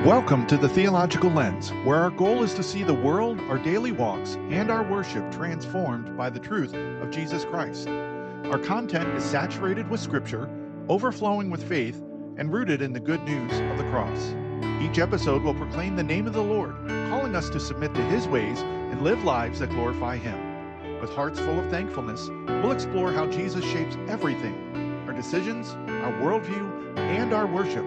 Welcome to the Theological Lens, where our goal is to see the world, our daily walks, and our worship transformed by the truth of Jesus Christ. Our content is saturated with Scripture, overflowing with faith, and rooted in the good news of the cross. Each episode will proclaim the name of the Lord, calling us to submit to His ways and live lives that glorify Him. With hearts full of thankfulness, we'll explore how Jesus shapes everything, our decisions, our worldview, and our worship,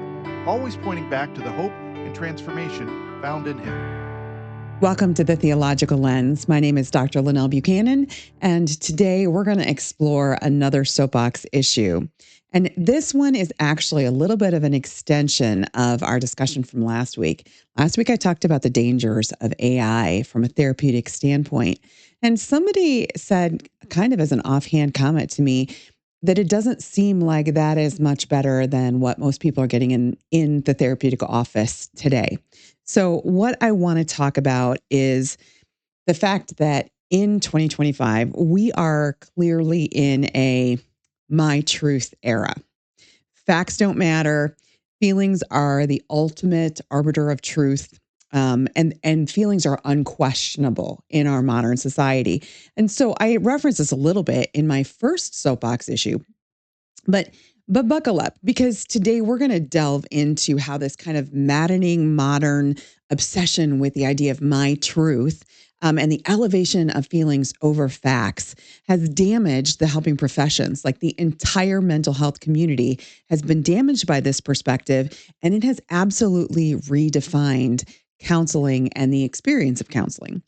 always pointing back to the hope and transformation found in Him. Welcome to the Theological Lens. My name is Dr. Linnell Buchanan, and today we're going to explore another Soapbox issue. And this one is actually a little bit of an extension of our discussion from last week. Last week, I talked about the dangers of AI from a therapeutic standpoint. And somebody said, kind of as an offhand comment to me, that it doesn't seem like that is much better than what most people are getting in the therapeutic office today. So what I want to talk about is the fact that in 2025, we are clearly in a my truth era. Facts don't matter. Feelings are the ultimate arbiter of truth. And feelings are unquestionable in our modern society. And so I referenced this a little bit in my first Soapbox issue, but buckle up, because today we're going to delve into how this kind of maddening modern obsession with the idea of my truth and the elevation of feelings over facts has damaged the helping professions. Like the entire mental health community has been damaged by this perspective, and it has absolutely redefined counseling and the experience of counseling.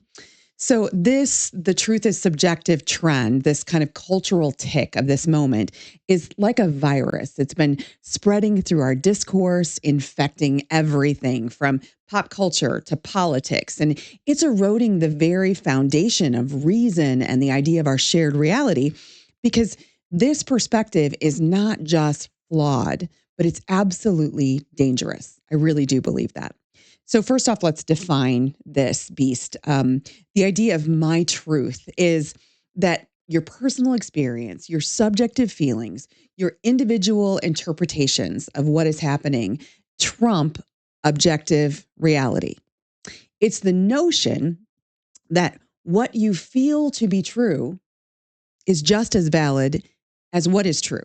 So the truth is subjective trend, this kind of cultural tick of this moment is like a virus. It's been spreading through our discourse, infecting everything from pop culture to politics. And it's eroding the very foundation of reason and the idea of our shared reality, because this perspective is not just flawed, but it's absolutely dangerous. I really do believe that. So first off, let's define this beast. The idea of my truth is that your personal experience, your subjective feelings, your individual interpretations of what is happening trump objective reality. It's the notion that what you feel to be true is just as valid as what is true.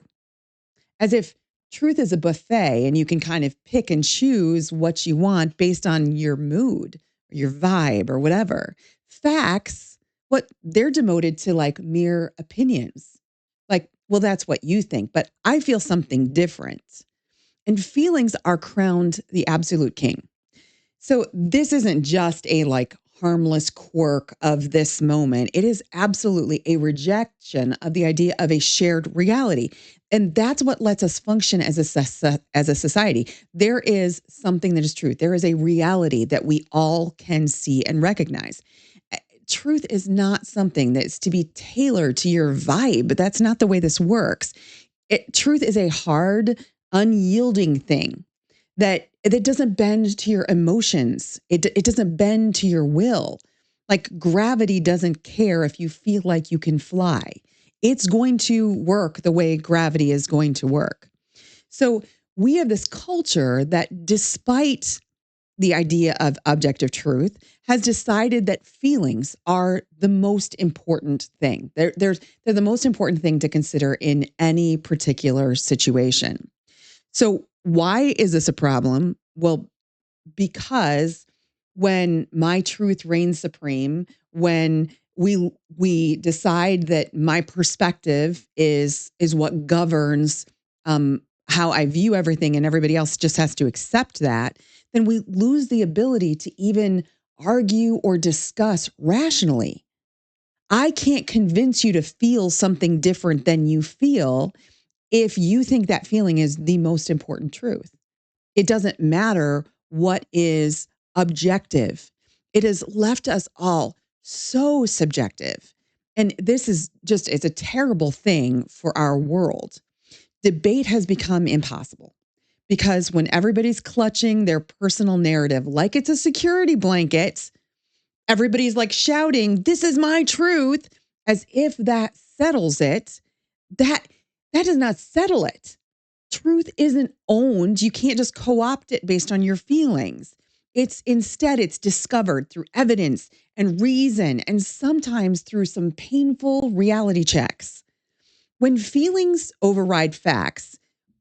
As if truth is a buffet and you can kind of pick and choose what you want based on your mood, or your vibe, or whatever. Facts, they're demoted to like mere opinions. Like, well, that's what you think, but I feel something different. And feelings are crowned the absolute king. So this isn't just a like harmless quirk of this moment. It is absolutely a rejection of the idea of a shared reality. And that's what lets us function as a society. There is something that is true. There is a reality that we all can see and recognize. Truth is not something that's to be tailored to your vibe. That's not the way this works. Truth is a hard, unyielding thing that doesn't bend to your emotions. It doesn't bend to your will. Like gravity doesn't care if you feel like you can fly. It's going to work the way gravity is going to work. So we have this culture that, despite the idea of objective truth, has decided that feelings are the most important thing. They're the most important thing to consider in any particular situation. So why is this a problem? Well, because when my truth reigns supreme, when we decide that my perspective is what governs how I view everything, and everybody else just has to accept that, then we lose the ability to even argue or discuss rationally. I can't convince you to feel something different than you feel if you think that feeling is the most important truth. It doesn't matter what is objective. It has left us all so subjective. And this is it's a terrible thing for our world. Debate has become impossible because when everybody's clutching their personal narrative like it's a security blanket, everybody's like shouting, "This is my truth," as if that settles it. That does not settle it. Truth isn't owned. You can't just co-opt it based on your feelings. It's discovered through evidence and reason, and sometimes through some painful reality checks. When feelings override facts,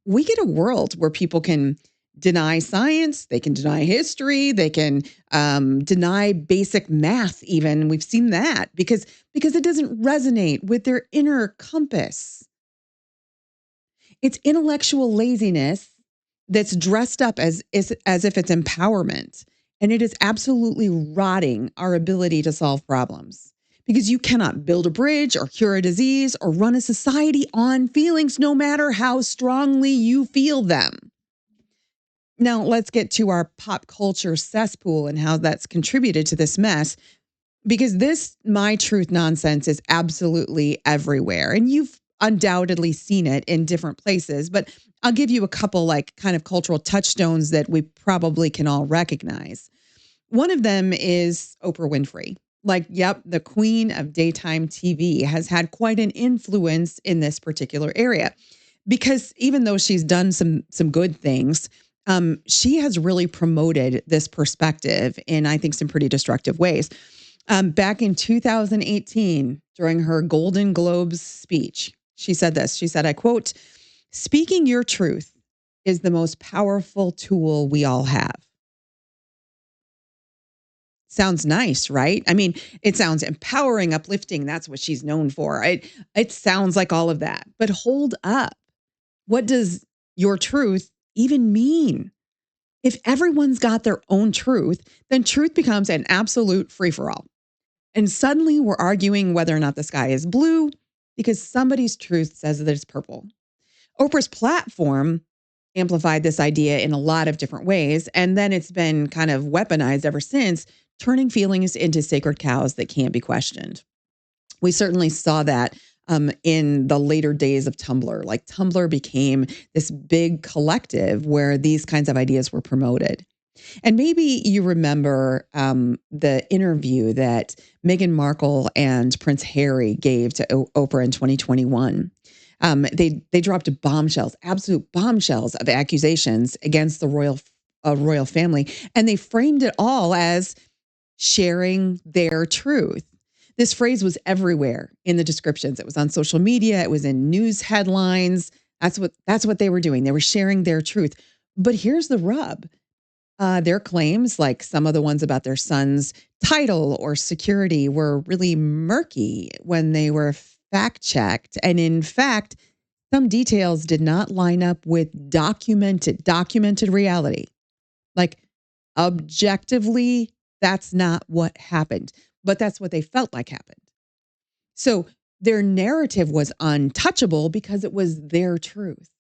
we get a world where people can deny science, they can deny history, they can deny basic math. Even we've seen that because it doesn't resonate with their inner compass. It's intellectual laziness that's dressed up as if it's empowerment. And it is absolutely rotting our ability to solve problems because you cannot build a bridge or cure a disease or run a society on feelings, no matter how strongly you feel them. Now, let's get to our pop culture cesspool and how that's contributed to this mess, because this my truth nonsense is absolutely everywhere. And you've undoubtedly seen it in different places, but I'll give you a couple like kind of cultural touchstones that we probably can all recognize. One of them is Oprah Winfrey. Like, yep, the queen of daytime TV has had quite an influence in this particular area because even though she's done some good things, she has really promoted this perspective in, I think, some pretty destructive ways. Back in 2018, during her Golden Globes speech, she said this. She said, I quote, "Speaking your truth is the most powerful tool we all have." Sounds nice, right? I mean, it sounds empowering, uplifting. That's what she's known for. It sounds like all of that. But hold up. What does your truth even mean? If everyone's got their own truth, then truth becomes an absolute free for all. And suddenly we're arguing whether or not the sky is blue because somebody's truth says that it's purple. Oprah's platform amplified this idea in a lot of different ways. And then it's been kind of weaponized ever since, turning feelings into sacred cows that can't be questioned. We certainly saw that in the later days of Tumblr. Like Tumblr became this big collective where these kinds of ideas were promoted. And maybe you remember the interview that Meghan Markle and Prince Harry gave to Oprah in 2021. They dropped bombshells, absolute bombshells of accusations against the royal family, and they framed it all as sharing their truth. This phrase was everywhere in the descriptions. It was on social media. It was in news headlines. That's what they were doing. They were sharing their truth. But here's the rub. Their claims, like some of the ones about their son's title or security, were really murky when they were fact checked. And in fact, some details did not line up with documented reality. Like objectively, that's not what happened, but that's what they felt like happened. So their narrative was untouchable because it was their truth.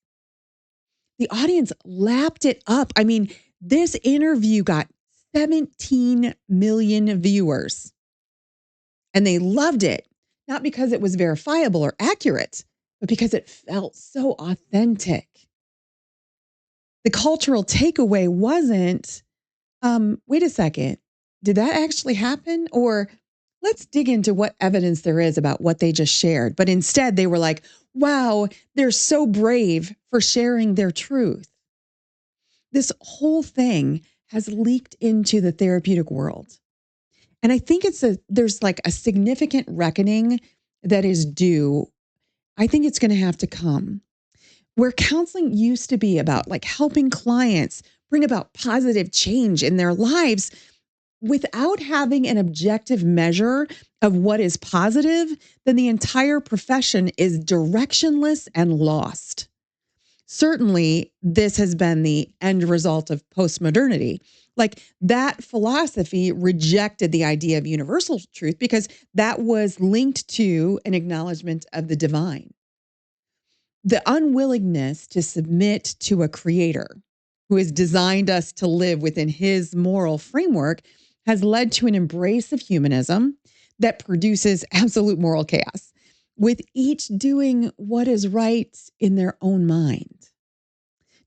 The audience lapped it up. I mean, this interview got 17 million viewers, and they loved it, not because it was verifiable or accurate, but because it felt so authentic. The cultural takeaway wasn't, wait a second, did that actually happen? Or let's dig into what evidence there is about what they just shared. But instead, they were like, wow, they're so brave for sharing their truth. This whole thing has leaked into the therapeutic world. And I think there's like a significant reckoning that is due. I think it's going to have to come. Where counseling used to be about like helping clients bring about positive change in their lives without having an objective measure of what is positive, then the entire profession is directionless and lost. Certainly, this has been the end result of postmodernity. Like that philosophy rejected the idea of universal truth because that was linked to an acknowledgement of the divine. The unwillingness to submit to a creator who has designed us to live within his moral framework has led to an embrace of humanism that produces absolute moral chaos, with each doing what is right in their own mind.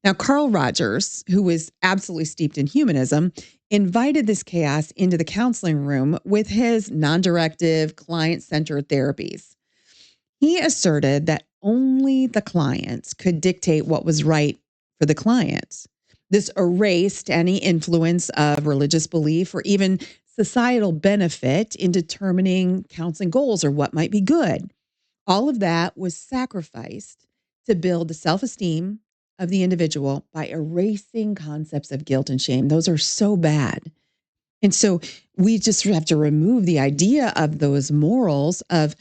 Now, Carl Rogers, who was absolutely steeped in humanism, invited this chaos into the counseling room with his non-directive, client-centered therapies. He asserted that only the clients could dictate what was right for the client. This erased any influence of religious belief or even societal benefit in determining counseling goals or what might be good. All of that was sacrificed to build the self esteem of the individual by erasing concepts of guilt and shame. Those are so bad. And so we just have to remove the idea of those morals, of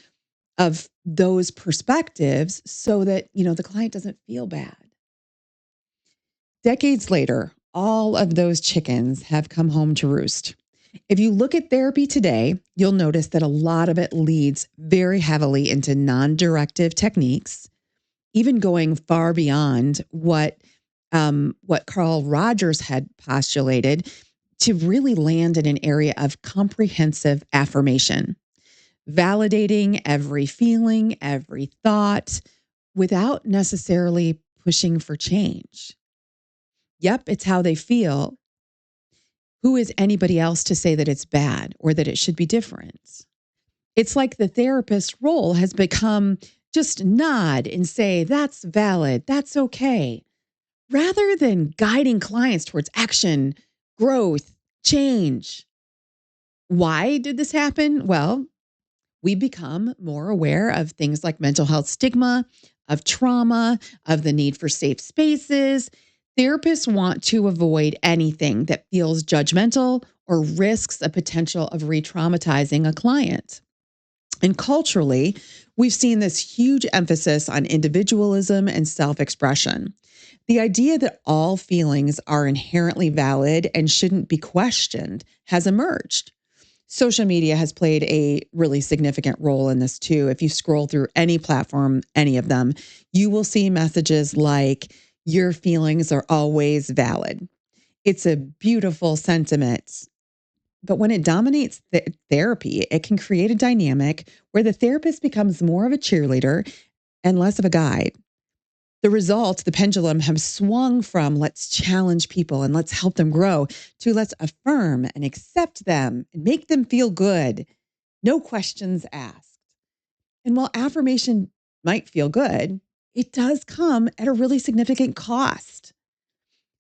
those perspectives so that, the client doesn't feel bad. Decades later, all of those chickens have come home to roost. If you look at therapy today, you'll notice that a lot of it leads very heavily into non-directive techniques, even going far beyond what Carl Rogers had postulated to really land in an area of comprehensive affirmation, validating every feeling, every thought, without necessarily pushing for change. Yep, it's how they feel. Who is anybody else to say that it's bad or that it should be different? It's like the therapist role has become just nod and say, that's valid, that's okay, rather than guiding clients towards action, growth, change. Why did this happen? Well, we become more aware of things like mental health stigma, of trauma, of the need for safe spaces. Therapists want to avoid anything that feels judgmental or risks a potential of re-traumatizing a client. And culturally, we've seen this huge emphasis on individualism and self-expression. The idea that all feelings are inherently valid and shouldn't be questioned has emerged. Social media has played a really significant role in this too. If you scroll through any platform, any of them, you will see messages like, your feelings are always valid. It's a beautiful sentiment. But when it dominates therapy, it can create a dynamic where the therapist becomes more of a cheerleader and less of a guide. The result, the pendulum has swung from let's challenge people and let's help them grow to let's affirm and accept them and make them feel good. No questions asked. And while affirmation might feel good, it does come at a really significant cost.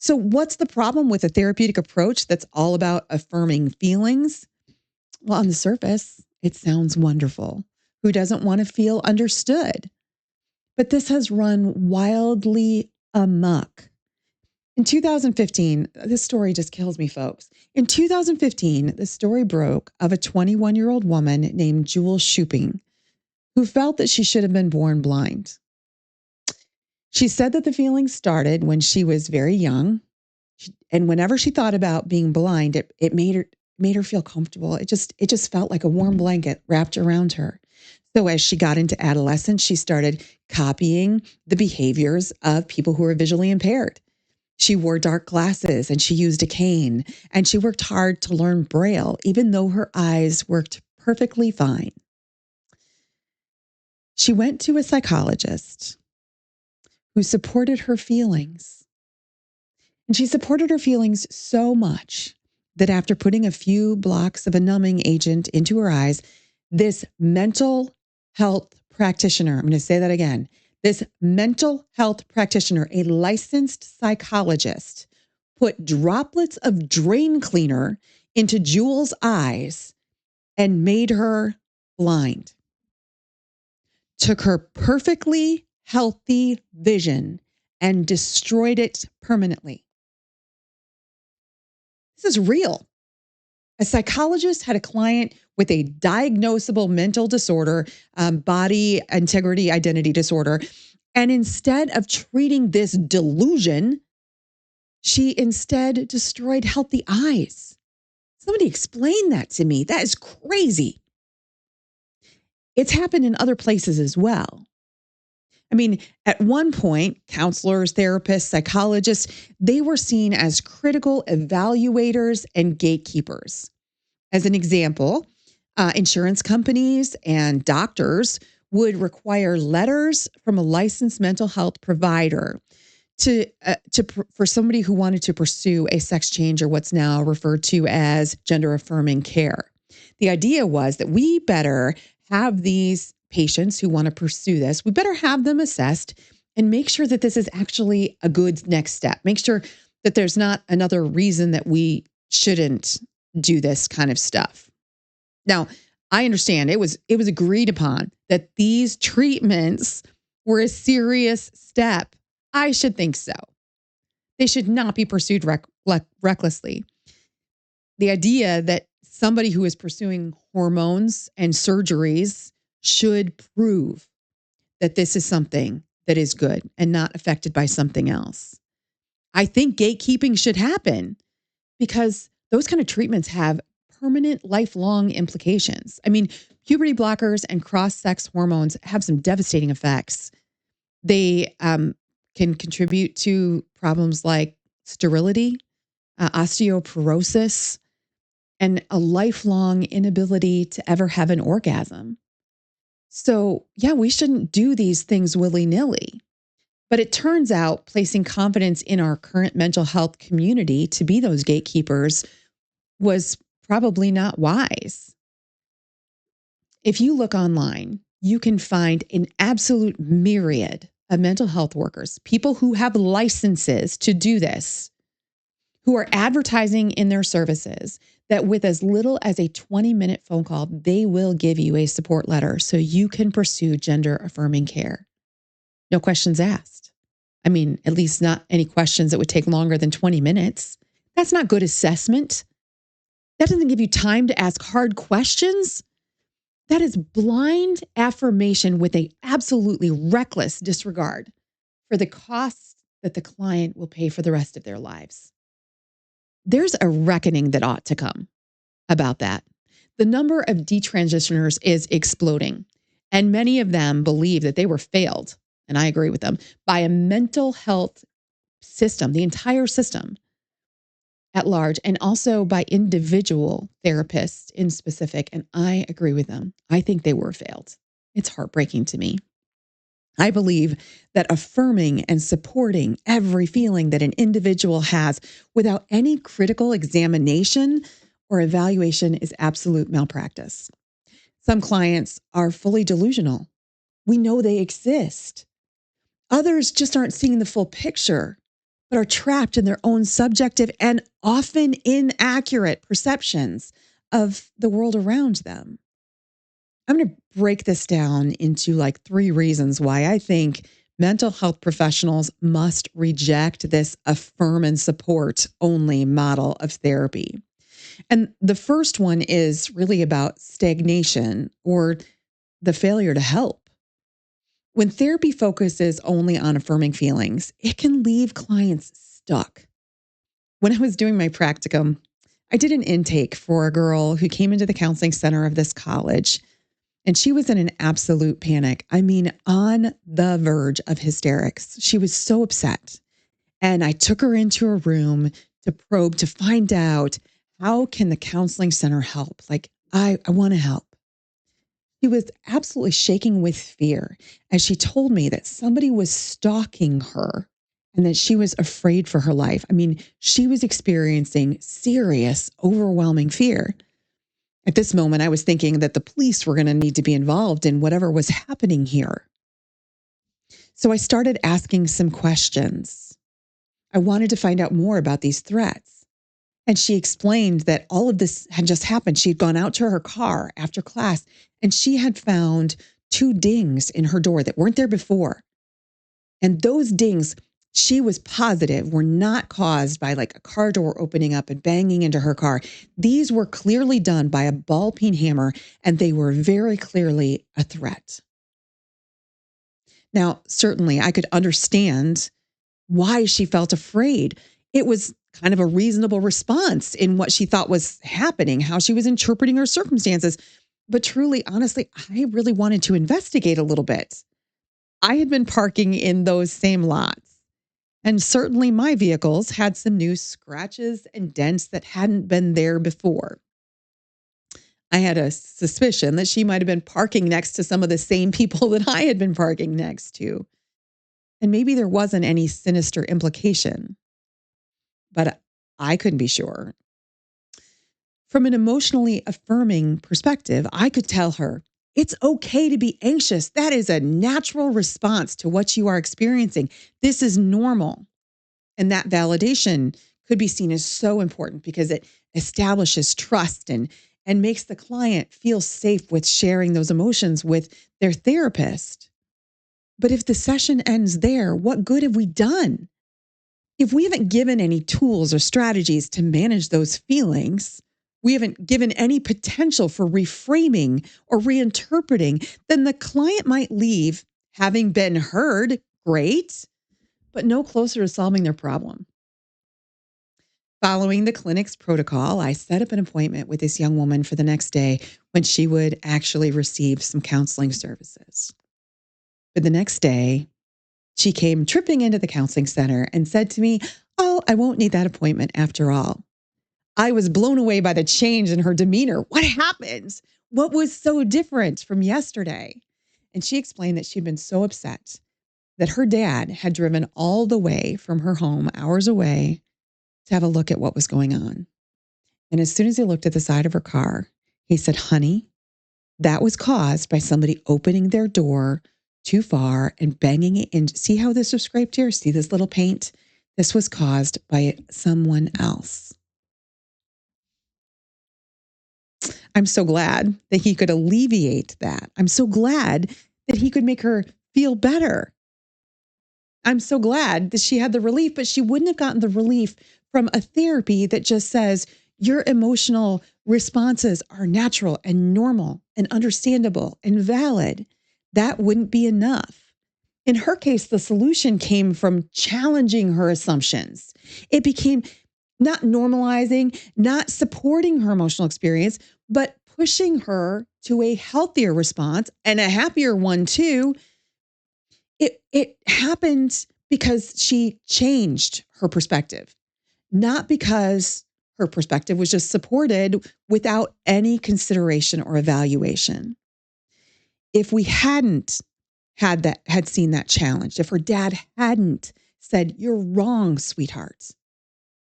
So, what's the problem with a therapeutic approach that's all about affirming feelings? Well, on the surface, it sounds wonderful. Who doesn't want to feel understood? But this has run wildly amok. In 2015, this story just kills me, folks. In 2015, the story broke of a 21-year-old woman named Jewel Shuping who felt that she should have been born blind. She said that the feeling started when she was very young. And whenever she thought about being blind, it made her feel comfortable. It just felt like a warm blanket wrapped around her. So as she got into adolescence, she started copying the behaviors of people who are visually impaired. She wore dark glasses and she used a cane, and she worked hard to learn Braille, even though her eyes worked perfectly fine. She went to a psychologist who supported her feelings. And she supported her feelings so much that after putting a few blocks of a numbing agent into her eyes, this mental health practitioner, I'm going to say that again, this mental health practitioner, a licensed psychologist, put droplets of drain cleaner into Jewel's eyes and made her blind. Took her perfectly healthy vision and destroyed it permanently. This is real. A psychologist had a client with a diagnosable mental disorder, body integrity identity disorder. And instead of treating this delusion, she instead destroyed healthy eyes. Somebody explain that to me. That is crazy. It's happened in other places as well. I mean, at one point, counselors, therapists, psychologists, they were seen as critical evaluators and gatekeepers. As an example, insurance companies and doctors would require letters from a licensed mental health provider for somebody who wanted to pursue a sex change, or what's now referred to as gender affirming care. The idea was that we better have these patients who want to pursue this, we better have them assessed and make sure that this is actually a good next step. Make sure that there's not another reason that we shouldn't do this kind of stuff. Now, I understand it was agreed upon that these treatments were a serious step. I should think so. They should not be pursued recklessly. The idea that somebody who is pursuing hormones and surgeries should prove that this is something that is good and not affected by something else. I think gatekeeping should happen because those kind of treatments have permanent, lifelong implications. I mean, puberty blockers and cross-sex hormones have some devastating effects. They can contribute to problems like sterility, osteoporosis, and a lifelong inability to ever have an orgasm. So, yeah, we shouldn't do these things willy-nilly. But it turns out placing confidence in our current mental health community to be those gatekeepers was probably not wise. If you look online, you can find an absolute myriad of mental health workers, people who have licenses to do this, who are advertising in their services that with as little as a 20-minute phone call, they will give you a support letter so you can pursue gender-affirming care. No questions asked. I mean, at least not any questions that would take longer than 20 minutes. That's not good assessment. That doesn't give you time to ask hard questions. That is blind affirmation with an absolutely reckless disregard for the costs that the client will pay for the rest of their lives. There's a reckoning that ought to come about that. The number of detransitioners is exploding, and many of them believe that they were failed, and I agree with them, by a mental health system, the entire system at large, and also by individual therapists in specific, and I agree with them. I think they were failed. It's heartbreaking to me. I believe that affirming and supporting every feeling that an individual has without any critical examination or evaluation is absolute malpractice. Some clients are fully delusional. We know they exist. Others just aren't seeing the full picture, but are trapped in their own subjective and often inaccurate perceptions of the world around them. I'm going to break this down into like 3 reasons why I think mental health professionals must reject this affirm and support only model of therapy. And the first one is really about stagnation or the failure to help. When therapy focuses only on affirming feelings, it can leave clients stuck. When I was doing my practicum, I did an intake for a girl who came into the counseling center of this college. And she was in an absolute panic. I mean, on the verge of hysterics. She was so upset. And I took her into a room to probe to find out, how can the counseling center help? Like, I want to help. She was absolutely shaking with fear as she told me that somebody was stalking her and that she was afraid for her life. I mean, she was experiencing serious, overwhelming fear. At this moment, I was thinking that the police were going to need to be involved in whatever was happening here. So I started asking some questions. I wanted to find out more about these threats. And she explained that all of this had just happened. She had gone out to her car after class and she had found 2 dings in her door that weren't there before. And those dings, she was positive, were not caused by like a car door opening up and banging into her car. These were clearly done by a ball peen hammer, and they were very clearly a threat. Now, certainly I could understand why she felt afraid. It was kind of a reasonable response in what she thought was happening, how she was interpreting her circumstances. But truly, honestly, I really wanted to investigate a little bit. I had been parking in those same lots. And certainly my vehicles had some new scratches and dents that hadn't been there before. I had a suspicion that she might have been parking next to some of the same people that I had been parking next to. And maybe there wasn't any sinister implication, but I couldn't be sure. From an emotionally affirming perspective, I could tell her, it's okay to be anxious. That is a natural response to what you are experiencing. This is normal. And that validation could be seen as so important because it establishes trust and makes the client feel safe with sharing those emotions with their therapist. But if the session ends there, what good have we done? If we haven't given any tools or strategies to manage those feelings, we haven't given any potential for reframing or reinterpreting, then the client might leave having been heard, great, but no closer to solving their problem. Following the clinic's protocol, I set up an appointment with this young woman for the next day when she would actually receive some counseling services. But the next day, she came tripping into the counseling center and said to me, "Oh, I won't need that appointment after all." I was blown away by the change in her demeanor. What happened? What was so different from yesterday? And she explained that she'd been so upset that her dad had driven all the way from her home, hours away, to have a look at what was going on. And as soon as he looked at the side of her car, he said, "Honey, that was caused by somebody opening their door too far and banging it in. See how this was scraped here? See this little paint? This was caused by someone else." I'm so glad that he could alleviate that. I'm so glad that he could make her feel better. I'm so glad that she had the relief, but she wouldn't have gotten the relief from a therapy that just says your emotional responses are natural and normal and understandable and valid. That wouldn't be enough. In her case, the solution came from challenging her assumptions. It became not normalizing, not supporting her emotional experience, but pushing her to a healthier response and a happier one too. It happened because she changed her perspective, not because her perspective was just supported without any consideration or evaluation. If we hadn't had seen that challenge, if her dad hadn't said, "You're wrong, sweetheart,"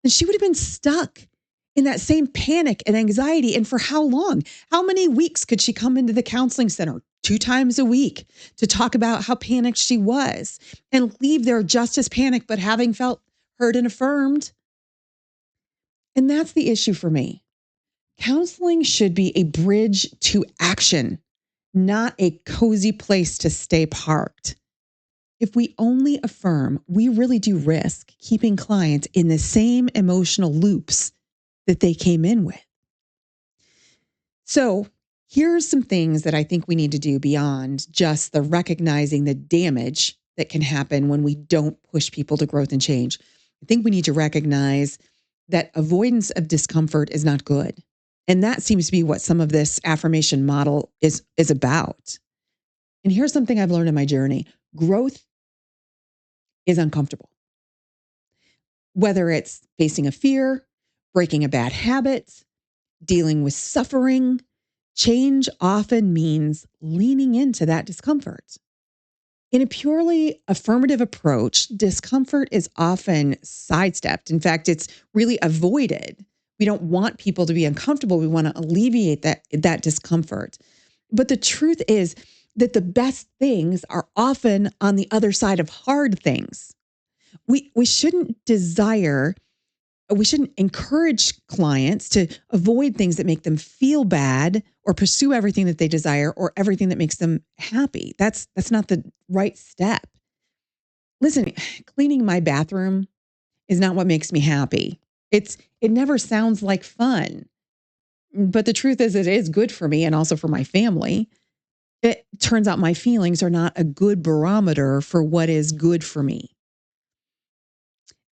then she would have been stuck in that same panic and anxiety. And for how long? How many weeks could she come into the counseling center 2 times a week to talk about how panicked she was and leave there just as panicked, but having felt heard and affirmed? And that's the issue for me. Counseling should be a bridge to action, not a cozy place to stay parked. If we only affirm, we really do risk keeping clients in the same emotional loops that they came in with. So, here's some things that I think we need to do beyond just the recognizing the damage that can happen when we don't push people to growth and change. I think we need to recognize that avoidance of discomfort is not good. And that seems to be what some of this affirmation model is about. And here's something I've learned in my journey. Growth is uncomfortable. Whether it's facing a fear, breaking a bad habit, dealing with suffering, change often means leaning into that discomfort. In a purely affirmative approach, discomfort is often sidestepped. In fact, it's really avoided. We don't want people to be uncomfortable. We want to alleviate that discomfort. But the truth is that the best things are often on the other side of hard things. We shouldn't encourage clients to avoid things that make them feel bad or pursue everything that they desire or everything that makes them happy. That's not the right step. Listen, cleaning my bathroom is not what makes me happy. It never sounds like fun. But the truth is it is good for me and also for my family. It turns out my feelings are not a good barometer for what is good for me.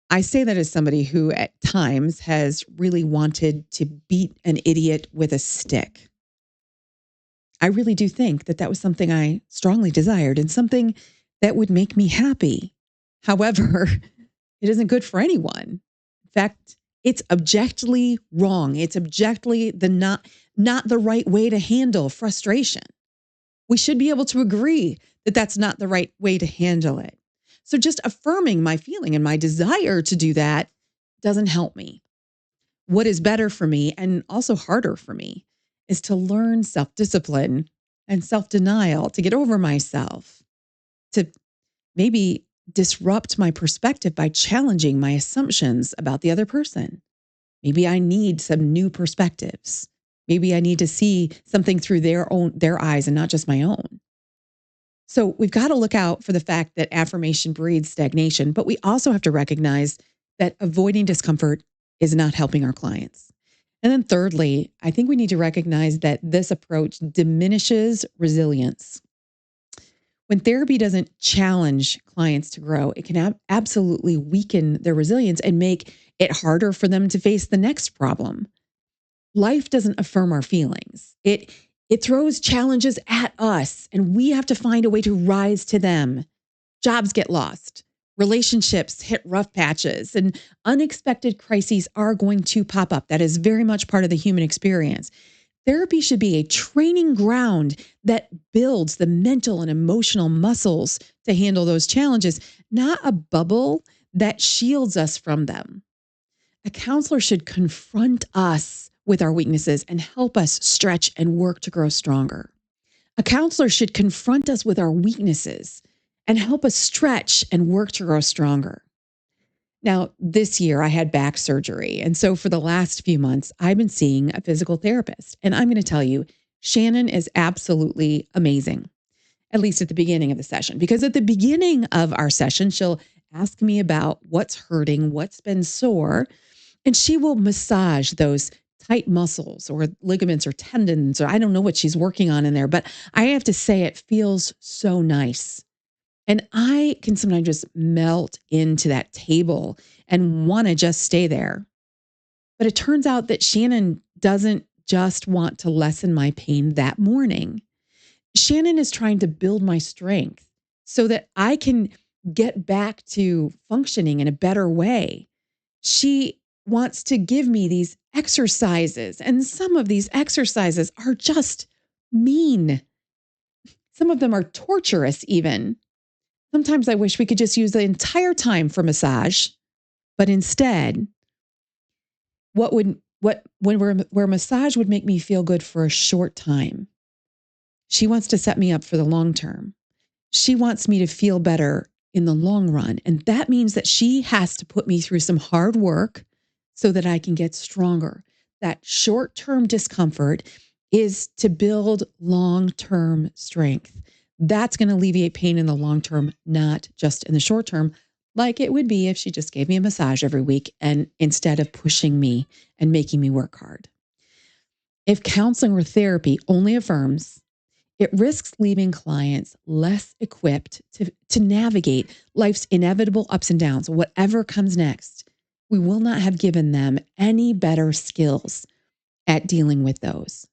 I say that as somebody who at times has really wanted to beat an idiot with a stick. I really do think that that was something I strongly desired and something that would make me happy. However, it isn't good for anyone. In fact, it's objectively wrong. It's objectively not the right way to handle frustration. We should be able to agree that that's not the right way to handle it. So just affirming my feeling and my desire to do that doesn't help me. What is better for me and also harder for me is to learn self-discipline and self-denial, to get over myself, to maybe disrupt my perspective by challenging my assumptions about the other person. Maybe I need some new perspectives. Maybe I need to see something through their eyes and not just my own. So we've got to look out for the fact that affirmation breeds stagnation, but we also have to recognize that avoiding discomfort is not helping our clients. And then thirdly, I think we need to recognize that this approach diminishes resilience. When therapy doesn't challenge clients to grow, it can absolutely weaken their resilience and make it harder for them to face the next problem. Life doesn't affirm our feelings. It throws challenges at us, and we have to find a way to rise to them. Jobs get lost, relationships hit rough patches, and unexpected crises are going to pop up. That is very much part of the human experience. Therapy should be a training ground that builds the mental and emotional muscles to handle those challenges, not a bubble that shields us from them. A counselor should confront us with our weaknesses and help us stretch and work to grow stronger. A counselor should confront us with our weaknesses and help us stretch and work to grow stronger. Now, this year I had back surgery. And so for the last few months, I've been seeing a physical therapist. And I'm going to tell you, Shannon is absolutely amazing, at least at the beginning of the session, because at the beginning of our session, she'll ask me about what's hurting, what's been sore, and she will massage those tight muscles or ligaments or tendons, or I don't know what she's working on in there, but I have to say it feels so nice. And I can sometimes just melt into that table and want to just stay there. But it turns out that Shannon doesn't just want to lessen my pain that morning. Shannon is trying to build my strength so that I can get back to functioning in a better way. She wants to give me these exercises, and some of these exercises are just mean. Some of them are torturous, even. Sometimes I wish we could just use the entire time for massage, but instead, where massage would make me feel good for a short time, she wants to set me up for the long term. She wants me to feel better in the long run. And that means that she has to put me through some hard work so that I can get stronger. That short-term discomfort is to build long-term strength. That's going to alleviate pain in the long term, not just in the short term, like it would be if she just gave me a massage every week and instead of pushing me and making me work hard. If counseling or therapy only affirms, it risks leaving clients less equipped to navigate life's inevitable ups and downs, whatever comes next. We will not have given them any better skills at dealing with those.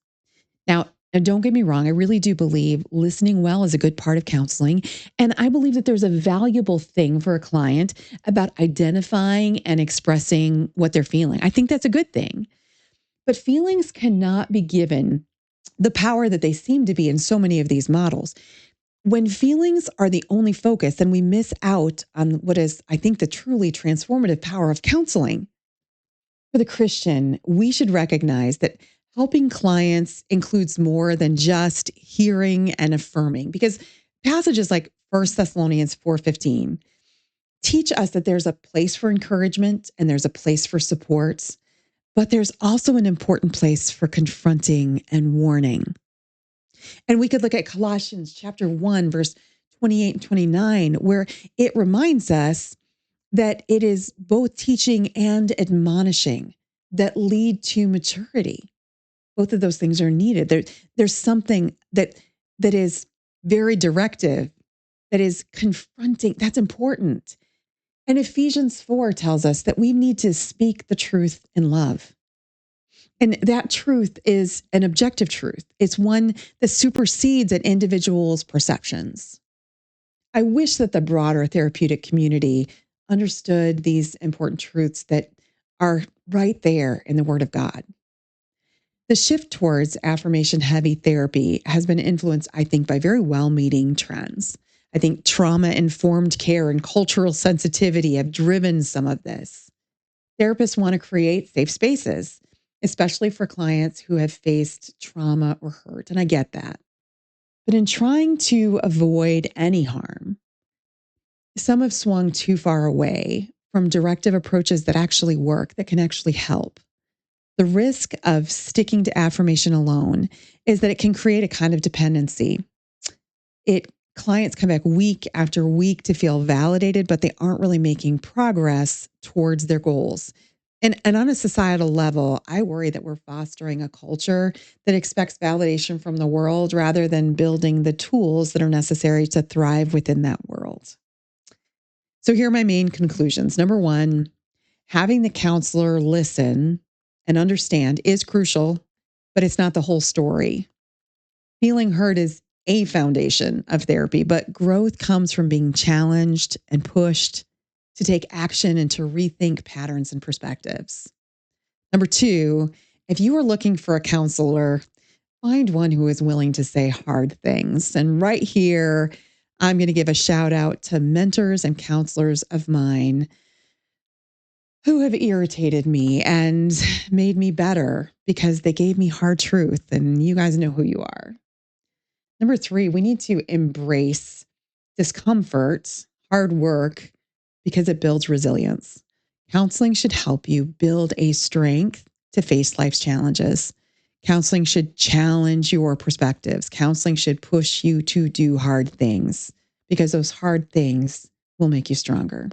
Now, and don't get me wrong, I really do believe listening well is a good part of counseling. And I believe that there's a valuable thing for a client about identifying and expressing what they're feeling. I think that's a good thing. But feelings cannot be given the power that they seem to be in so many of these models. When feelings are the only focus, then we miss out on what is, I think, the truly transformative power of counseling. For the Christian, we should recognize that helping clients includes more than just hearing and affirming, because passages like 1 Thessalonians 4:15 teach us that there's a place for encouragement and there's a place for support, but there's also an important place for confronting and warning. And we could look at Colossians chapter 1, verse 28 and 29, where it reminds us that it is both teaching and admonishing that lead to maturity. Both of those things are needed. There's something that is very directive, that is confronting. That's important. And Ephesians 4 tells us that we need to speak the truth in love. And that truth is an objective truth. It's one that supersedes an individual's perceptions. I wish that the broader therapeutic community understood these important truths that are right there in the Word of God. The shift towards affirmation heavy therapy has been influenced, I think, by very well meaning trends. I think trauma informed care and cultural sensitivity have driven some of this. Therapists want to create safe spaces, especially for clients who have faced trauma or hurt. And I get that. But in trying to avoid any harm, Some have swung too far away from directive approaches that actually work, that can actually help. The risk of sticking to affirmation alone is that it can create a kind of dependency. Clients come back week after week to feel validated, but they aren't really making progress towards their goals. And on a societal level, I worry that we're fostering a culture that expects validation from the world rather than building the tools that are necessary to thrive within that world. So here are my main conclusions. Number one, having the counselor listen and understand is crucial, but it's not the whole story. Feeling heard is a foundation of therapy, but growth comes from being challenged and pushed to take action and to rethink patterns and perspectives. Number two, if you are looking for a counselor, find one who is willing to say hard things. And right here, I'm going to give a shout out to mentors and counselors of mine who have irritated me and made me better because they gave me hard truth. And you guys know who you are. Number three, we need to embrace discomfort, hard work, because it builds resilience. Counseling should help you build a strength to face life's challenges. Counseling should challenge your perspectives. Counseling should push you to do hard things because those hard things will make you stronger.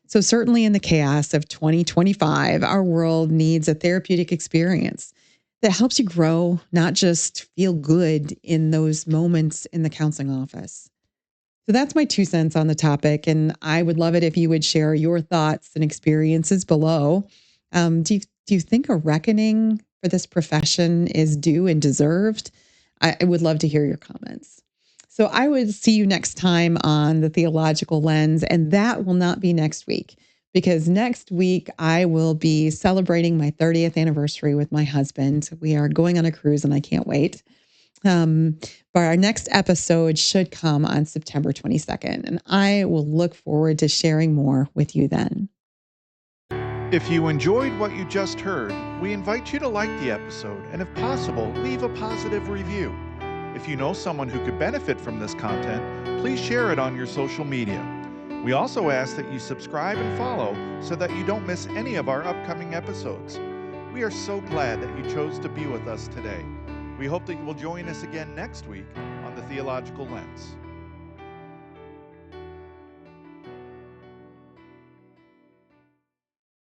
So, certainly in the chaos of 2025, our world needs a therapeutic experience that helps you grow, not just feel good in those moments in the counseling office. So, that's my 2 cents on the topic. And I would love it if you would share your thoughts and experiences below. Do you think a reckoning for this profession is due and deserved? I would love to hear your comments. So I would see you next time on the Theological Lens, and that will not be next week because next week I will be celebrating my 30th anniversary with my husband. We are going on a cruise and I can't wait. But our next episode should come on September 22nd, and I will look forward to sharing more with you then. If you enjoyed what you just heard, we invite you to like the episode and, if possible, leave a positive review. If you know someone who could benefit from this content, please share it on your social media. We also ask that you subscribe and follow so that you don't miss any of our upcoming episodes. We are so glad that you chose to be with us today. We hope that you will join us again next week on the Theological Lens.